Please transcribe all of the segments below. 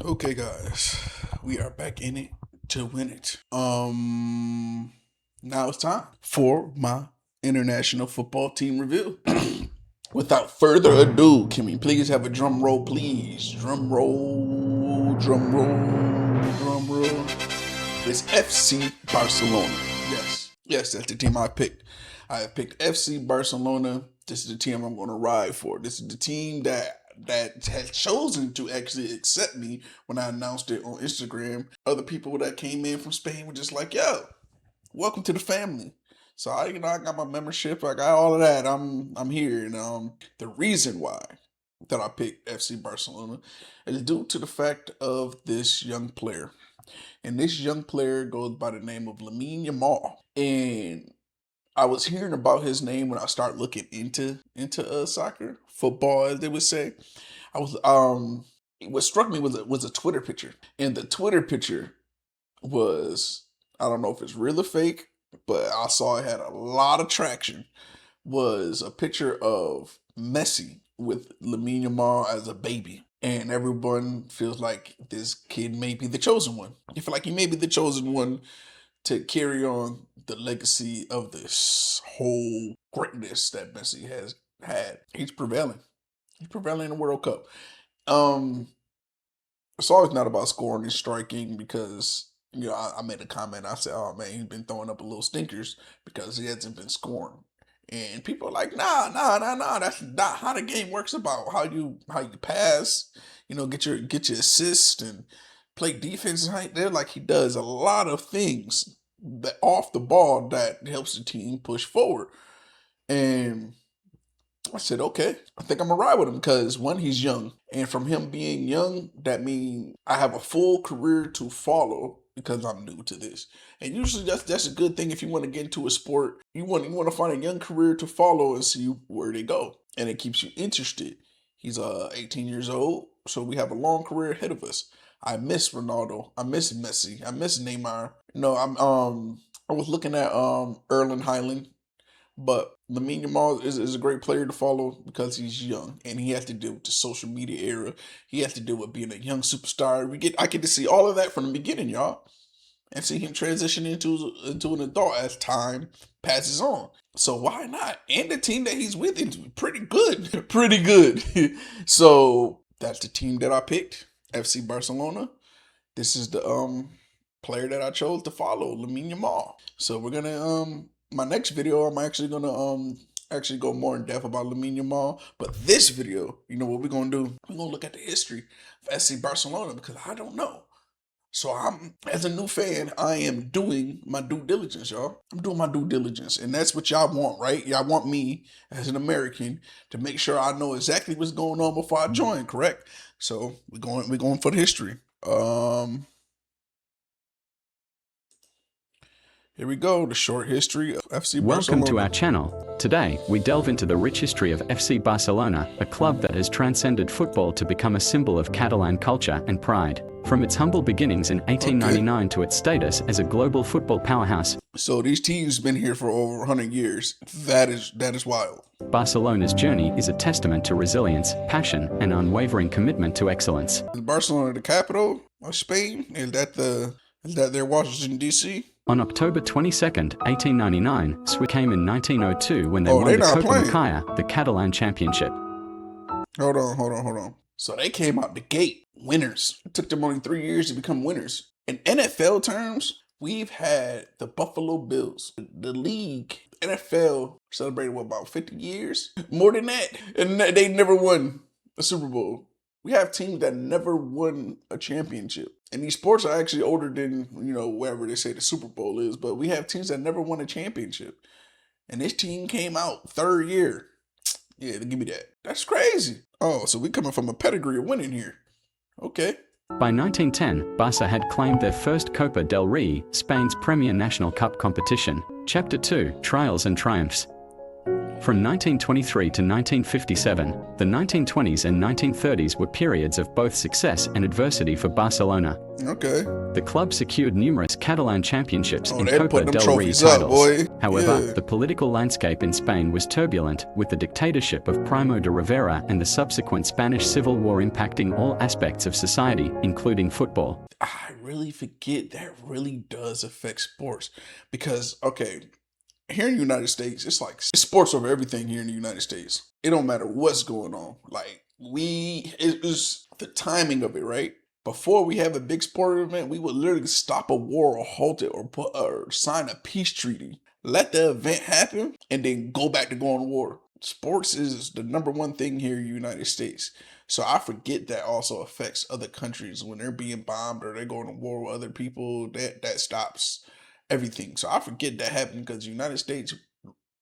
Okay, guys, we are back in it to win it. Now it's time for my international football team review. Without further ado, can we please have a drum roll, please? Drum roll, drum roll, drum roll. It's FC Barcelona. Yes, that's the team I picked. I have picked FC Barcelona. This is the team I'm going to ride for. This is the team that had chosen to actually accept me when I announced it on Instagram. Other people that came in from Spain were just like, "Yo, welcome to the family." So I got my membership. I got all of that. I'm here, and the reason why that I picked FC Barcelona is due to the fact of this young player. And this young player goes by the name of Lamine Yamal. And I was hearing about his name when I started looking into soccer, football, as they would say. I was what struck me was a Twitter picture, and the Twitter picture was, I don't know if it's real or fake, but I saw it had a lot of traction. Was a picture of Messi with Lamine Yamal as a baby. And everyone feels like this kid may be the chosen one. You feel like he may be the chosen one to carry on the legacy of this whole greatness that Messi has had. He's prevailing. He's prevailing in the World Cup. It's always not about scoring and striking because, I made a comment. I said, "Oh man, he's been throwing up a little stinkers because he hasn't been scoring." And people are like, nah. That's not how the game works. About how you pass, get your assist and play defense. They're like, he does a lot of things that off the ball that helps the team push forward. And I said, okay, I think I'm gonna ride with him because one, he's young, and from him being young, that means I have a full career to follow because I'm new to this. And usually that's a good thing if you want to get into a sport. You want to find a young career to follow and see where they go, and it keeps you interested. He's 18 years old, so we have a long career ahead of us. I miss Ronaldo. I miss Messi. I miss Neymar. I was looking at Erling Haaland, but Lamine Yamal is a great player to follow because he's young and he has to deal with the social media era. He has to deal with being a young superstar. I get to see all of that from the beginning, y'all, and see him transition into an adult as time passes on. So why not? And the team that he's with is pretty good, pretty good. So that's the team that I picked, FC Barcelona. This is the player that I chose to follow, Lamine Yamal. So we're gonna my next video, I'm actually gonna actually go more in depth about Lamine Yamal. But this video, you know what we're gonna do? We're gonna look at the history of FC Barcelona because I don't know. So as a new fan, I am doing my due diligence, y'all. I'm doing my due diligence, and that's what y'all want, right? Y'all want me as an American to make sure I know exactly what's going on before I join, correct? So we're going for the history. Here we go, the short history of FC Barcelona. Welcome to our channel. Today, we delve into the rich history of FC Barcelona, a club that has transcended football to become a symbol of Catalan culture and pride. From its humble beginnings in 1899 to its status as a global football powerhouse. So these teams been here for over 100 years. That is wild. Barcelona's journey is a testament to resilience, passion, and unwavering commitment to excellence. Is Barcelona the capital of Spain? Is that their Washington, D.C.? On October 22nd, 1899, Swiss came in 1902 when they won the Copa Macaya, the Catalan championship. Hold on. So they came out the gate winners. It took them only 3 years to become winners. In NFL terms, we've had the Buffalo Bills, the league. NFL celebrated about 50 years? More than that. And they never won a Super Bowl. We have teams that never won a championship. And these sports are actually older than, wherever they say the Super Bowl is. But we have teams that never won a championship. And this team came out third year. Yeah, give me that. That's crazy. Oh, so we coming from a pedigree of winning here. Okay. By 1910, Barça had claimed their first Copa del Rey, Spain's premier national cup competition. Chapter 2, Trials and Triumphs. From 1923 to 1957, the 1920s and 1930s were periods of both success and adversity for Barcelona. Okay. The club secured numerous Catalan championships and they Copa put them del Rey trophies up, titles. boy. However, Yeah. the political landscape in Spain was turbulent, with the dictatorship of Primo de Rivera and the subsequent Spanish Civil War impacting all aspects of society, including football. I really forget that really does affect sports because, okay, here in the United States, it's like it's sports over everything here in the United States. It don't matter what's going on. Like it's the timing of it, right? Before we have a big sport event, we would literally stop a war or halt it or sign a peace treaty. Let the event happen and then go back to going to war. Sports is the number one thing here in the United States. So I forget that also affects other countries when they're being bombed or they're going to war with other people. That stops everything. So I forget that happened because the United States,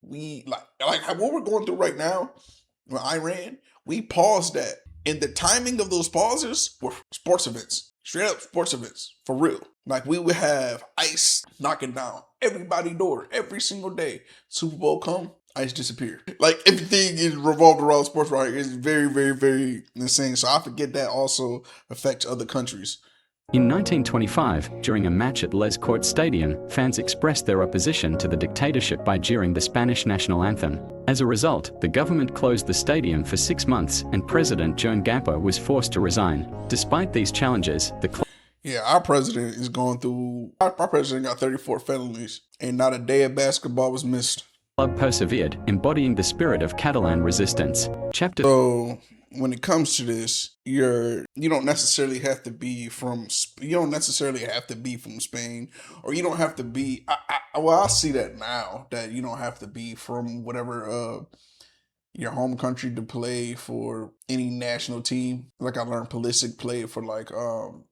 we like what we're going through right now with Iran, we paused that. And the timing of those pauses were sports events. Straight up sports events. For real. Like we would have ICE knocking down everybody's door every single day. Super Bowl come, ICE disappear. Like everything is revolved around sports right here. It's very, very, very insane. So I forget that also affects other countries. In 1925, during a match at Les Corts Stadium, fans expressed their opposition to the dictatorship by jeering the Spanish national anthem. As a result, the government closed the stadium for 6 months and President Joan Gamper was forced to resign. Despite these challenges, the club... Yeah, our president is going through... Our president got 34 felonies and not a day of basketball was missed. Club persevered, embodying the spirit of Catalan resistance. So when it comes to this, you don't necessarily have to be from Spain, or you don't have to be. I see that now that you don't have to be from whatever your home country to play for any national team. Like I learned Pulisic played for like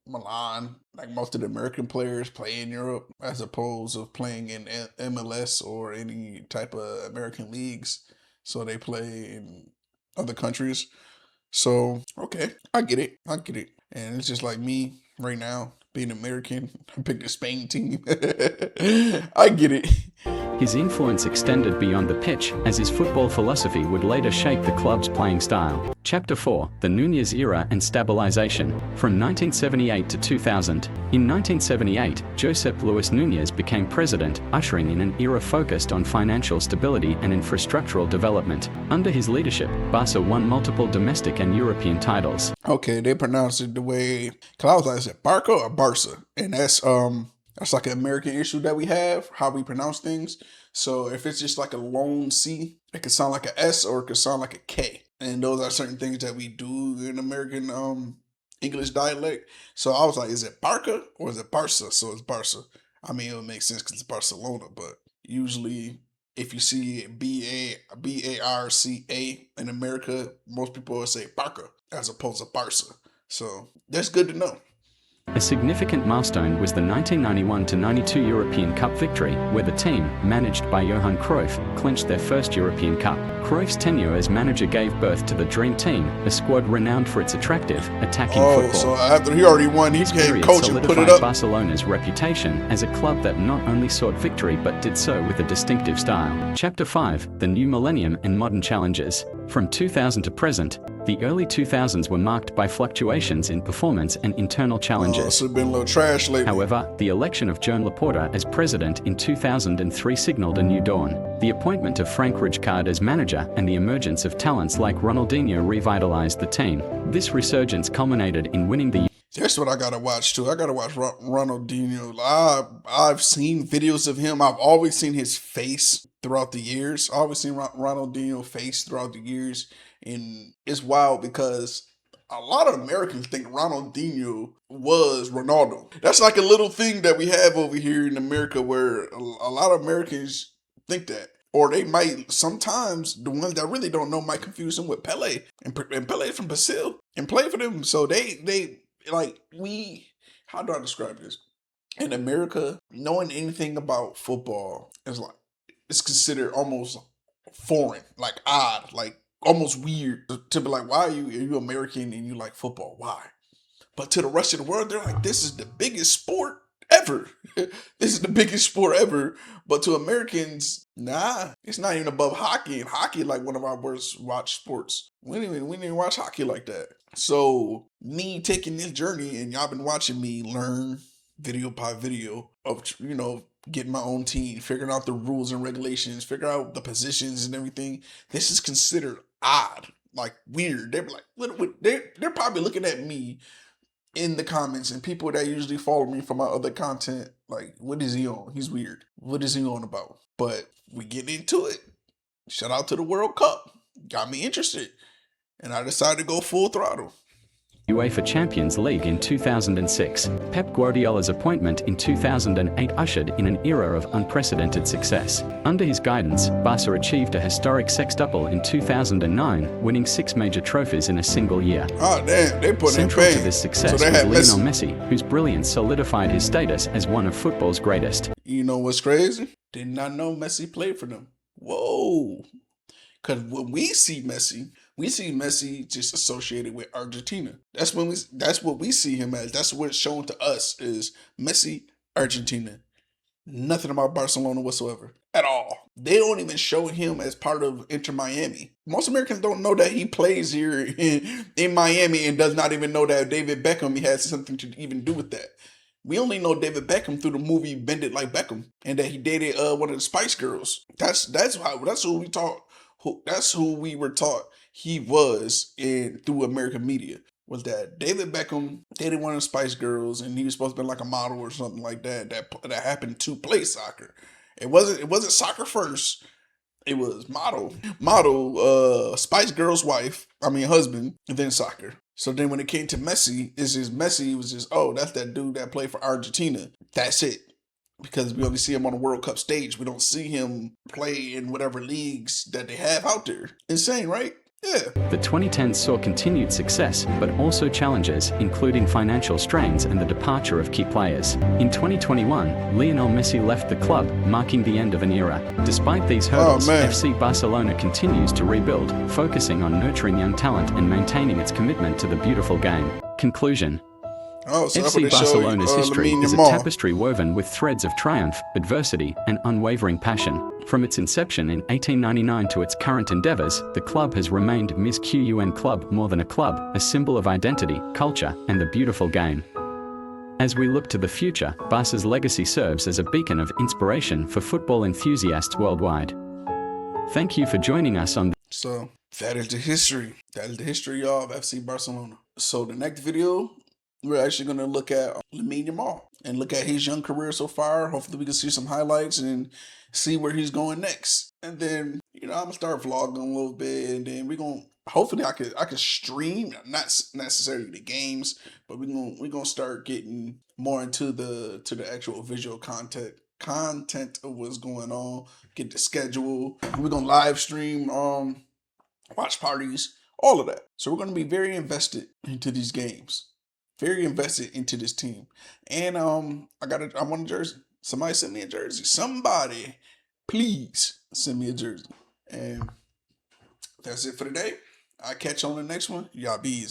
Milan. Like most of the American players play in Europe as opposed to playing in MLS or any type of American leagues. So they play in other countries. So, okay, I get it. And it's just like me right now, being American, I picked the Spain team. I get it. His influence extended beyond the pitch, as his football philosophy would later shape the club's playing style. Chapter 4, the Nunez era and stabilization. From 1978 to 2000. In 1978, Josep Luis Nunez became president, ushering in an era focused on financial stability and infrastructural development. Under his leadership, Barca won multiple domestic and European titles. Okay, they pronounce it the way, cause I was like, is it Barca or Barca? And that's like an American issue that we have, how we pronounce things. So if it's just like a lone C, it could sound like a S or it could sound like a K. And those are certain things that we do in American English dialect. So I was like, is it Barca or is it Barca? So it's Barca. I mean, it would make sense because it's Barcelona, but usually if you see Barca in America, most people will say Barca as opposed to Barca. So that's good to know. A significant milestone was the 1991-92 European Cup victory, where the team, managed by Johan Cruyff, clinched their first European Cup. Cruyff's tenure as manager gave birth to the Dream Team, a squad renowned for its attractive, attacking football. So after he already won, he became coach and put it up. Barcelona's reputation as a club that not only sought victory but did so with a distinctive style. Chapter 5, the new millennium and modern challenges. From 2000 to present, the early 2000s were marked by fluctuations in performance and internal challenges. It's been a little trash lately. However, the election of Joan Laporta as president in 2003 signaled a new dawn. The appointment of Frank Rijkaard as manager and the emergence of talents like Ronaldinho revitalized the team. This resurgence culminated in winning the... That's what I gotta watch too. I gotta watch Ronaldinho. I've seen videos of him. I've always seen his face throughout the years. I've always seen Ronaldinho face throughout the years. And it's wild because a lot of Americans think Ronaldinho was Ronaldo. That's like a little thing that we have over here in America where a lot of Americans think that. Or they might, sometimes the ones that really don't know might confuse him with Pele. And Pele from Brazil and play for them. So they how do I describe this? In America, knowing anything about football is like, it's considered almost foreign, like odd, like almost weird to be like, why are you American and you like football? Why? But to the rest of the world, they're like, this is the biggest sport ever. ever. This is the biggest sport ever. But to Americans, nah, it's not even above hockey. And hockey like one of our worst watched sports. We didn't even watch hockey like that. So me taking this journey, and y'all been watching me learn video by video of, getting my own team, figuring out the rules and regulations, figure out the positions and everything. This is considered odd, like weird. They're like, they're probably looking at me in the comments, and people that usually follow me for my other content, like, what is he on? He's weird. What is he on about? But we get into it. Shout out to the World Cup. Got me interested. And I decided to go full throttle. UEFA Champions League in 2006, Pep Guardiola's appointment in 2008 ushered in an era of unprecedented success. Under his guidance, Barca achieved a historic sextuple in 2009, winning 6 major trophies in a single year. Oh damn, they put Central in to pain. this success So was they Lionel had Messi, whose brilliance solidified his status as one of football's greatest. You know what's crazy? Did not know Messi played for them. Whoa. Because when we see Messi just associated with Argentina. That's what we see him as. That's what it's shown to us is Messi, Argentina. Nothing about Barcelona whatsoever. At all. They don't even show him as part of Inter Miami. Most Americans don't know that he plays here in Miami and does not even know that David Beckham has something to even do with that. We only know David Beckham through the movie Bend It Like Beckham, and that he dated one of the Spice Girls. That's who we taught. That's who we were taught he was through American media. Was that David Beckham dated one of the Spice Girls, and he was supposed to be like a model or something like that. That happened to play soccer. It wasn't soccer first. It was model, Spice Girl's husband, and then soccer. So then when it came to Messi, Messi was just, oh, that's that dude that played for Argentina. That's it. Because we only see him on the World Cup stage. We don't see him play in whatever leagues that they have out there. Insane, right? Yeah. The 2010s saw continued success, but also challenges, including financial strains and the departure of key players. In 2021, Lionel Messi left the club, marking the end of an era. Despite these hurdles, FC Barcelona continues to rebuild, focusing on nurturing young talent and maintaining its commitment to the beautiful game. Conclusion. FC Barcelona's history is a tapestry woven with threads of triumph, adversity, and unwavering passion. From its inception in 1899 to its current endeavors, the club has remained Miss QUN Club more than a club, a symbol of identity, culture, and the beautiful game. As we look to the future, Barca's legacy serves as a beacon of inspiration for football enthusiasts worldwide. Thank you for joining us on. So that is the history. That is the history of FC Barcelona. So the next video, we're actually going to look at Lamine Yamal and look at his young career so far. Hopefully we can see some highlights and see where he's going next. And then, I'm going to start vlogging a little bit, and then hopefully I could stream, not necessarily the games, but we're going to start getting more into the actual visual content of what's going on, get the schedule. We're going to live stream, watch parties, all of that. So we're going to be very invested into these games. Very invested into this team. And I want a jersey. Somebody send me a jersey. Somebody, please send me a jersey. And that's it for today. I'll catch you on the next one. Y'all be easy.